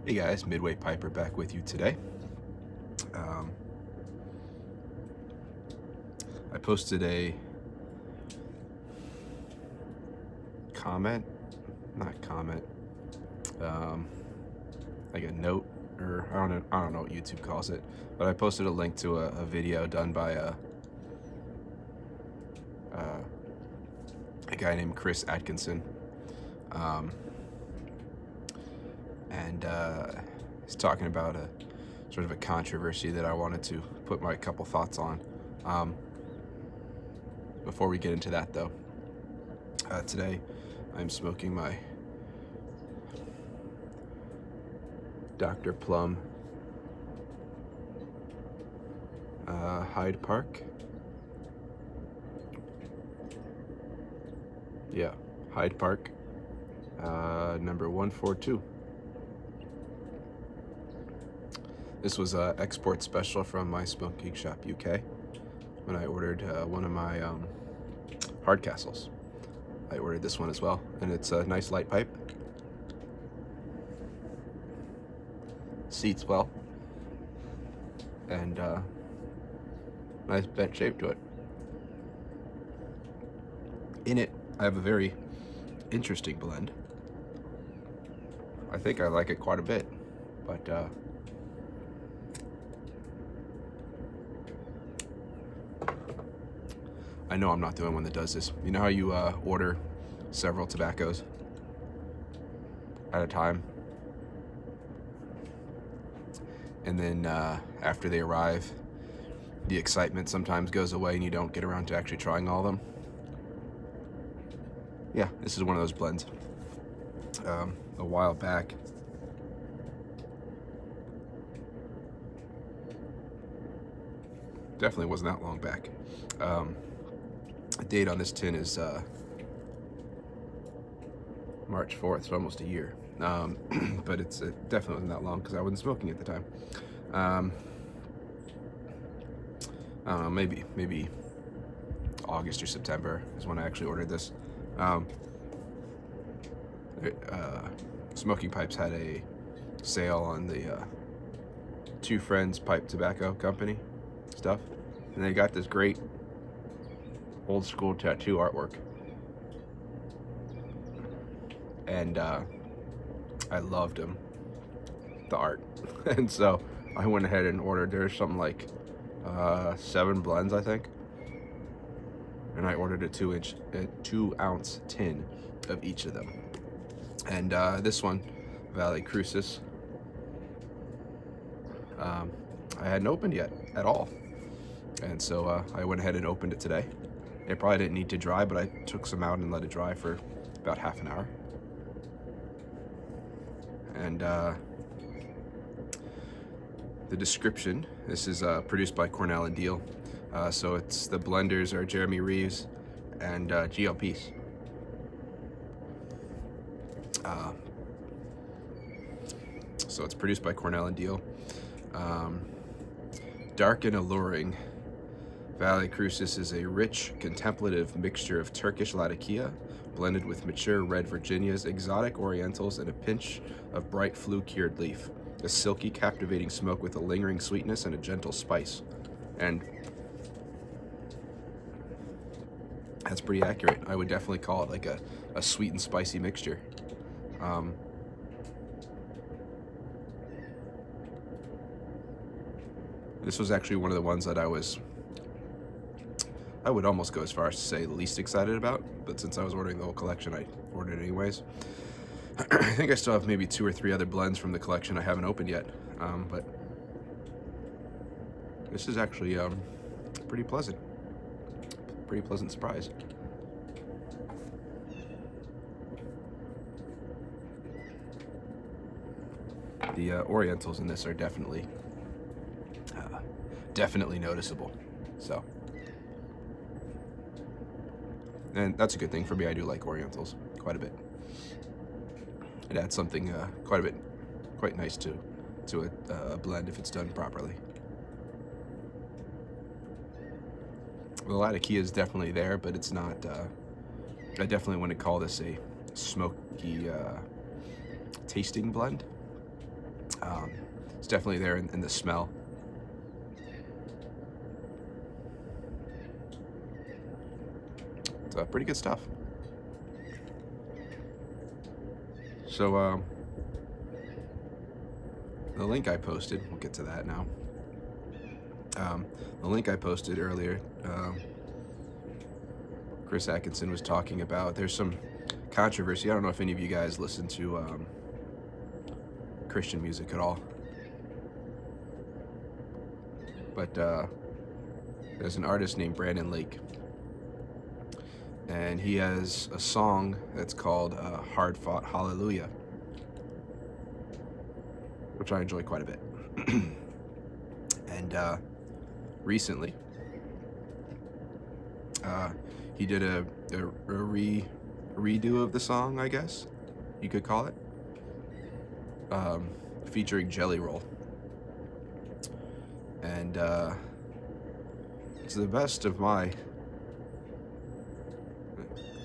Hey guys, Midway Piper back with you today. Um, I posted a comment, not comment, um, like a note, or I don't know what YouTube calls it, but I posted a link to a video done by uh, a guy named Chris Atkinson, um, and he's talking about a sort of a controversy that I wanted to put my couple thoughts on. Um, Before we get into that, though, today I'm smoking my Dr. Plum Hyde Park. Yeah, Hyde Park, number 142. This was an export special from My Smoking Shop UK when I ordered one of my Hardcastles. I ordered this one as well, and it's a nice light pipe. Seats well, and nice bent shape to it. In it, I have a very interesting blend. I think I like it quite a bit, but I know I'm not the only one that does this. You know how you order several tobaccos at a time, and then after they arrive, the excitement sometimes goes away and you don't get around to actually trying all of them? Yeah, this is one of those blends. A while back, definitely wasn't that long back. The date on this tin is March 4th, so almost a year. But it's definitely wasn't that long because I wasn't smoking at the time. I don't know, maybe August or September is when I actually ordered this. Smoking Pipes had a sale on the Two Friends Pipe Tobacco Company stuff, and they got this great old school tattoo artwork, and I loved them, the art. And so I went ahead and ordered. There's something like 7 blends, I think, and I ordered a 2-ounce tin of each of them. And this one, Valley Crucis, I hadn't opened yet at all, and so I went ahead and opened it today. It probably didn't need to dry, but I took some out and let it dry for about half an hour. And the description, this is produced by Cornell and Deal. So it's the blenders are Jeremy Reeves and GLPs. So it's produced by Cornell and Deal. Dark and alluring, Valley Crucis is a rich, contemplative mixture of Turkish Latakia blended with mature red Virginias, exotic Orientals, and a pinch of bright flue-cured leaf. A silky, captivating smoke with a lingering sweetness and a gentle spice. And that's pretty accurate. I would definitely call it like a sweet and spicy mixture. This was actually one of the ones that I would almost go as far as to say least excited about, but since I was ordering the whole collection, I ordered it anyways. I think I still have maybe 2 or 3 other blends from the collection I haven't opened yet, but this is actually pretty pleasant. Pretty pleasant surprise. The Orientals in this are definitely noticeable. So, and that's a good thing for me. I do like Orientals quite a bit. It adds something quite nice to a blend if it's done properly. The Latakia is definitely there, but it's not. I definitely wouldn't call this a smoky tasting blend. It's definitely there in the smell. It's pretty good stuff. So the link I posted, we'll get to that now. The link I posted earlier, Chris Atkinson was talking about, there's some controversy. I don't know if any of you guys listen to Christian music at all, but there's an artist named Brandon Lake, and he has a song that's called Hard Fought Hallelujah, which I enjoy quite a bit. And recently he did a redo of the song, I guess you could call it, featuring Jelly Roll. And it's the best of my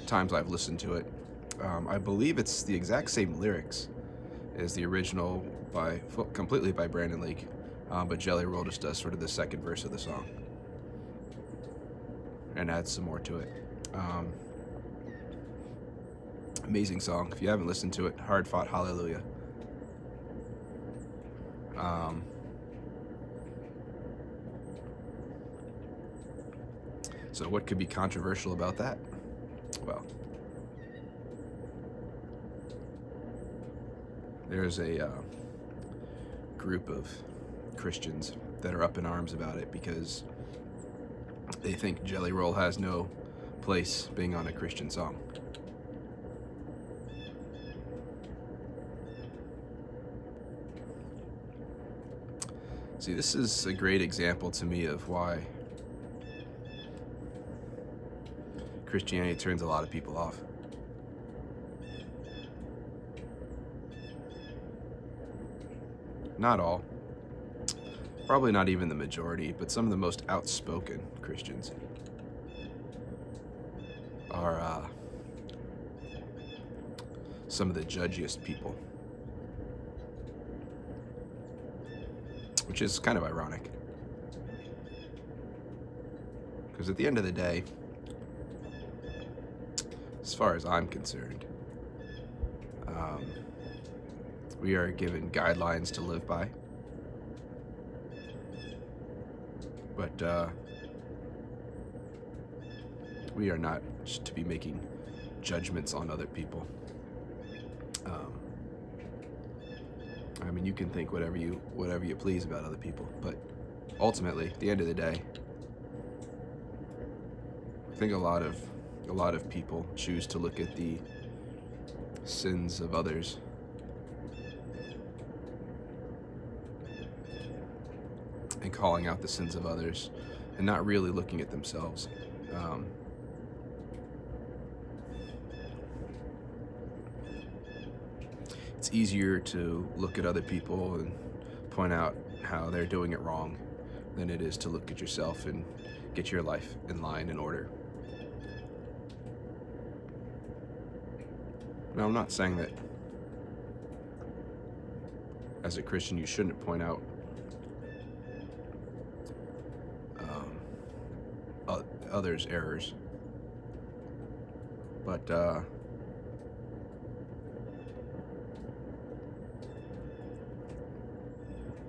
times I've listened to it. I believe it's the exact same lyrics as the original, completely by Brandon Lake, but Jelly Roll just does sort of the second verse of the song and adds some more to it. Amazing song. If you haven't listened to it, Hard Fought Hallelujah. So what could be controversial about that? Well, there's a group of Christians that are up in arms about it because they think Jelly Roll has no place being on a Christian song. See, this is a great example to me of why Christianity turns a lot of people off. Not all, probably not even the majority, but some of the most outspoken Christians are some of the judgiest people, which is kind of ironic, because at the end of the day, as far as I'm concerned, we are given guidelines to live by, but we are not to be making judgments on other people. I mean, you can think whatever you please about other people, but ultimately, at the end of the day, I think a lot of people choose to look at the sins of others and calling out the sins of others and not really looking at themselves. It's easier to look at other people and point out how they're doing it wrong than it is to look at yourself and get your life in line and order. Now, I'm not saying that as a Christian you shouldn't point out others' errors, but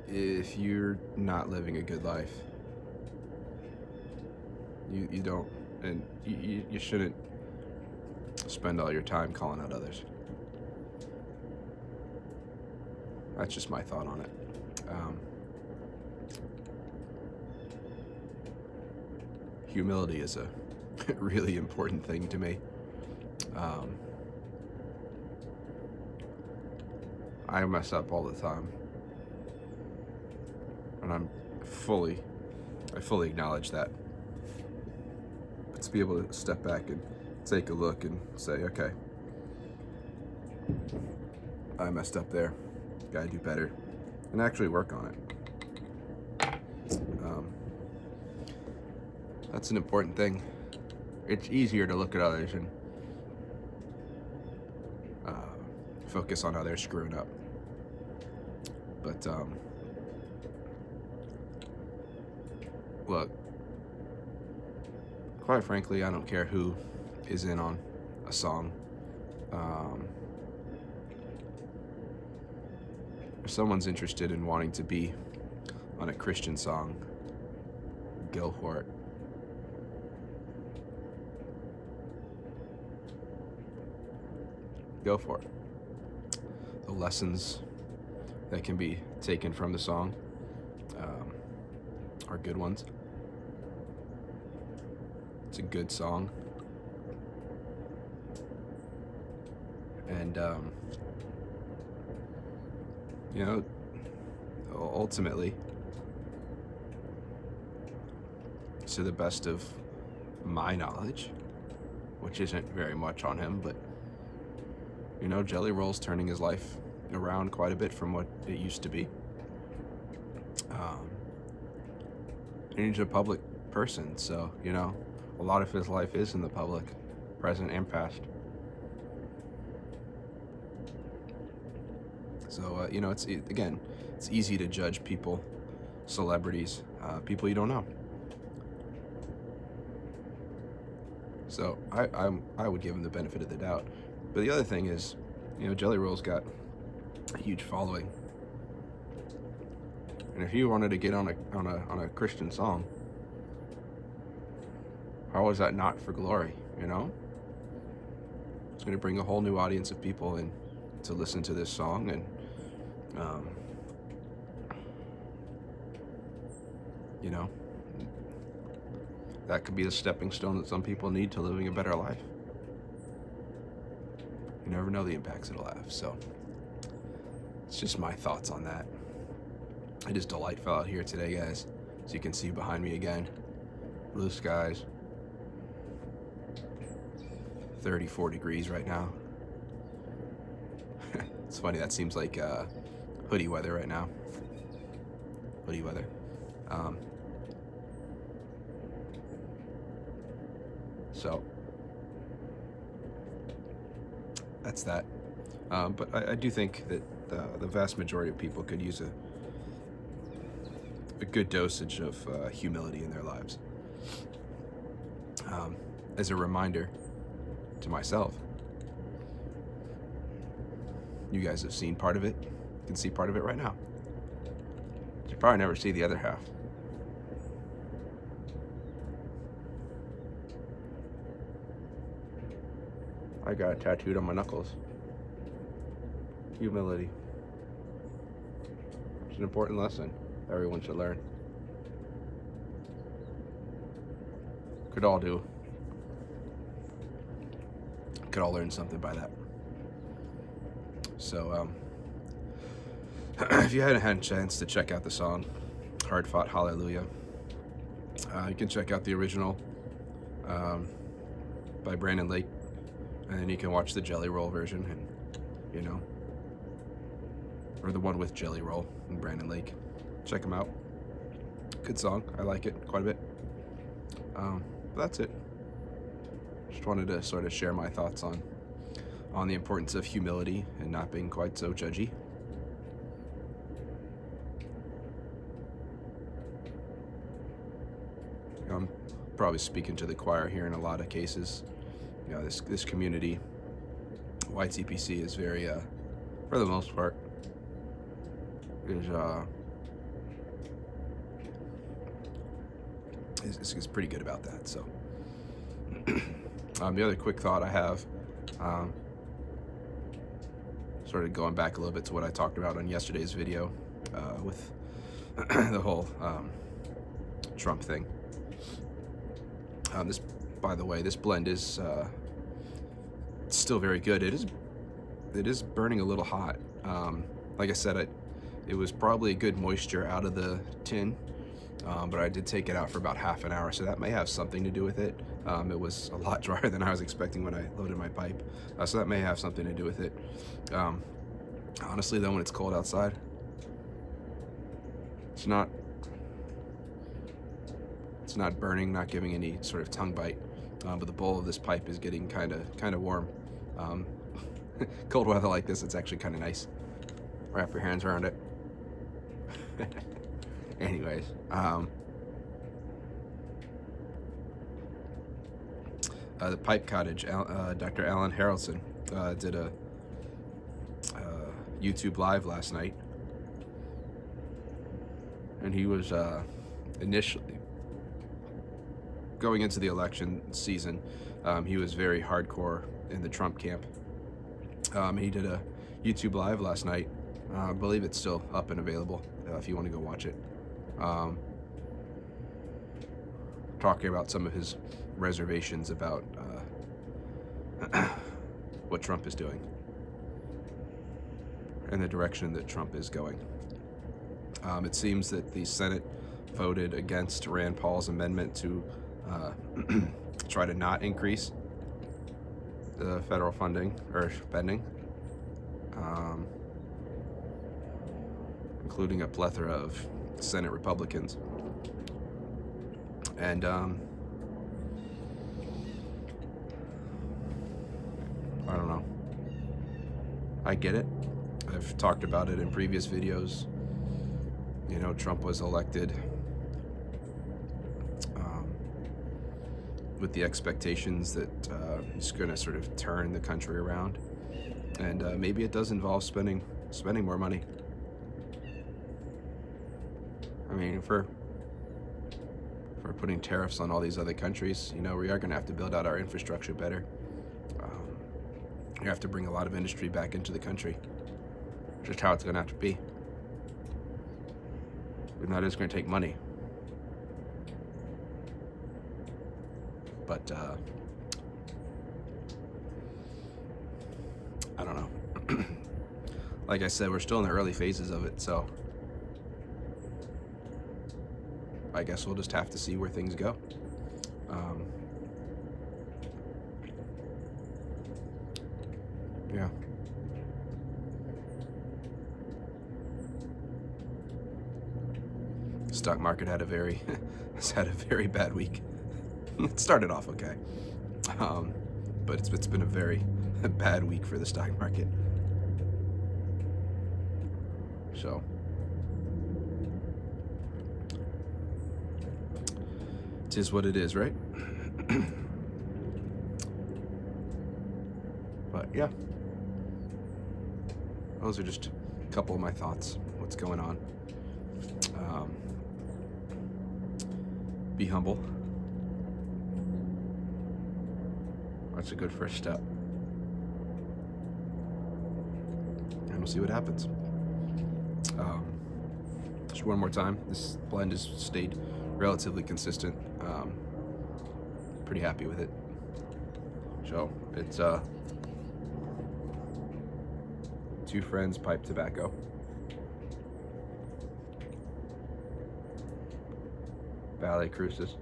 if you're not living a good life, you don't, and you shouldn't spend all your time calling out others. That's just my thought on it. Humility is a really important thing to me. I mess up all the time, and I fully acknowledge that. But to be able to step back and take a look and say, okay, I messed up there, gotta do better, and actually work on it. That's an important thing. It's easier to look at others and focus on how they're screwing up. But look, quite frankly, I don't care who is in on a song. If someone's interested in wanting to be on a Christian song, go for it. Go for it. The lessons that can be taken from the song are good ones. It's a good song. And, you know, ultimately, to the best of my knowledge, which isn't very much on him, but, you know, Jelly Roll's turning his life around quite a bit from what it used to be. And he's a public person, so, you know, a lot of his life is in the public, present and past. So, you know, it's easy to judge people, celebrities, people you don't know. So I would give him the benefit of the doubt. But the other thing is, you know, Jelly Roll's got a huge following, and if he wanted to get on a Christian song, how was that not for glory? You know, it's going to bring a whole new audience of people in to listen to this song, and you know, that could be the stepping stone that some people need to living a better life. You never know the impacts it'll have. So it's just my thoughts on that. It is delightful out here today, guys. As you can see behind me again, blue skies, 34 degrees right now. It's funny, that seems like hoodie weather right now. Hoodie weather. So that's that. But I do think that the vast majority of people could use a good dosage of humility in their lives. As a reminder to myself, you guys have seen part of it. You can see part of it right now. You probably never see the other half. I got it tattooed on my knuckles. Humility. It's an important lesson everyone should learn. Could all learn something by that. So, if you hadn't had a chance to check out the song, Hard Fought Hallelujah, you can check out the original by Brandon Lake, and then you can watch the Jelly Roll version, and, you know, or the one with Jelly Roll and Brandon Lake. Check them out. Good song. I like it quite a bit. That's it. Just wanted to sort of share my thoughts on the importance of humility and not being quite so judgy. I'm probably speaking to the choir here in a lot of cases. You know, this community, white CPC, is very, for the most part, is pretty good about that. So, the other quick thought I have, sort of going back a little bit to what I talked about on yesterday's video, with the whole Trump thing. This, by the way, this blend is still very good. It is burning a little hot. Like I said, it was probably a good moisture out of the tin, but I did take it out for about half an hour, so that may have something to do with it. It was a lot drier than I was expecting when I loaded my pipe, so that may have something to do with it. Honestly, though, when it's cold outside, it's not burning, not giving any sort of tongue bite, but the bowl of this pipe is getting kind of warm. Cold weather like this, it's actually kind of nice. Wrap your hands around it. Anyways, the Pipe Cottage, Dr. Alan Harrelson did a YouTube live last night, and he was initially going into the election season. He was very hardcore in the Trump camp. He did a YouTube live last night. I believe it's still up and available if you want to go watch it. Talking about some of his reservations about what Trump is doing and the direction that Trump is going. It seems that the Senate voted against Rand Paul's amendment to try to not increase the federal funding or spending, including a plethora of Senate Republicans. And I don't know. I get it. I've talked about it in previous videos. You know, Trump was elected with the expectations that he's going to sort of turn the country around, and maybe it does involve spending more money. I mean, if we're putting tariffs on all these other countries, you know, we are going to have to build out our infrastructure better. You have to bring a lot of industry back into the country. Just how it's going to have to be. And that is going to take money. But I don't know. Like I said, we're still in the early phases of it, so I guess we'll just have to see where things go. Yeah. Stock market had has had a very bad week. It started off okay, but it's been a very bad week for the stock market. So it is what it is, right? But yeah, those are just a couple of my thoughts. What's going on? Be humble. That's a good first step. And we'll see what happens. Just one more time, this blend has stayed relatively consistent. Pretty happy with it. So it's Two Friends Pipe Tobacco. Valley Crucis.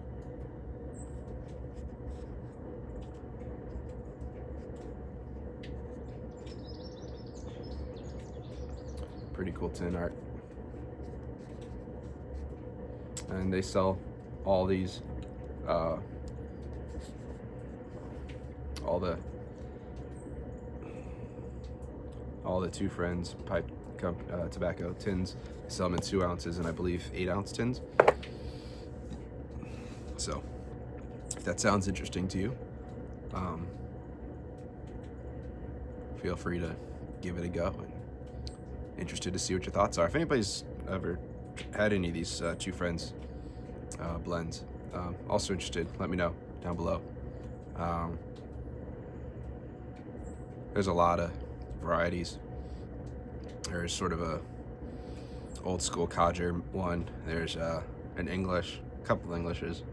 Pretty cool tin art. And they sell all these, all the Two Friends pipe tobacco tins. They sell them in 2 ounces and I believe 8-ounce tins. So if that sounds interesting to you, feel free to give it a go. And interested to see what your thoughts are. If anybody's ever had any of these Two Friends blends, also interested, let me know down below. There's a lot of varieties. There's sort of a old school codger one. There's an English, a couple of Englishes.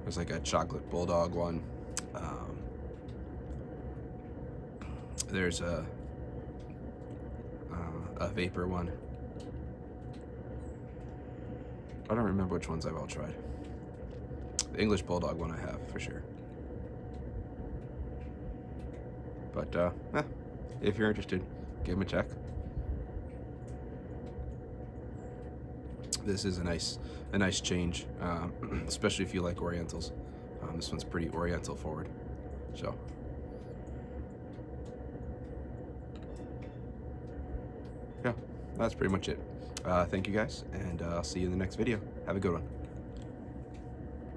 There's like a chocolate bulldog one. There's a vapor one. I don't remember which ones I've all tried. The English bulldog one I have for sure. But if you're interested, give them a check. This is a nice change, especially if you like Orientals. This one's pretty Oriental forward. So yeah, that's pretty much it. Thank you guys, and I'll see you in the next video. Have a good one.